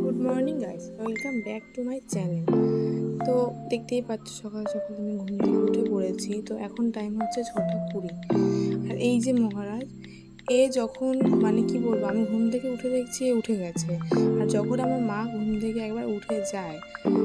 Good morning guys, welcome back to my channel. তো দেখতেই পাচ্ছ সকাল সকাল আমি ঘুম থেকে উঠে পড়েছি। তো এখন টাইম হচ্ছে 6:20। আর এই যে মহারাজ, এ যখন মানে কি বলবো, আমি ঘুম থেকে উঠে দেখছি এ উঠে গেছে। আর যখন আমার মা ঘুম থেকে একবার উঠে যায়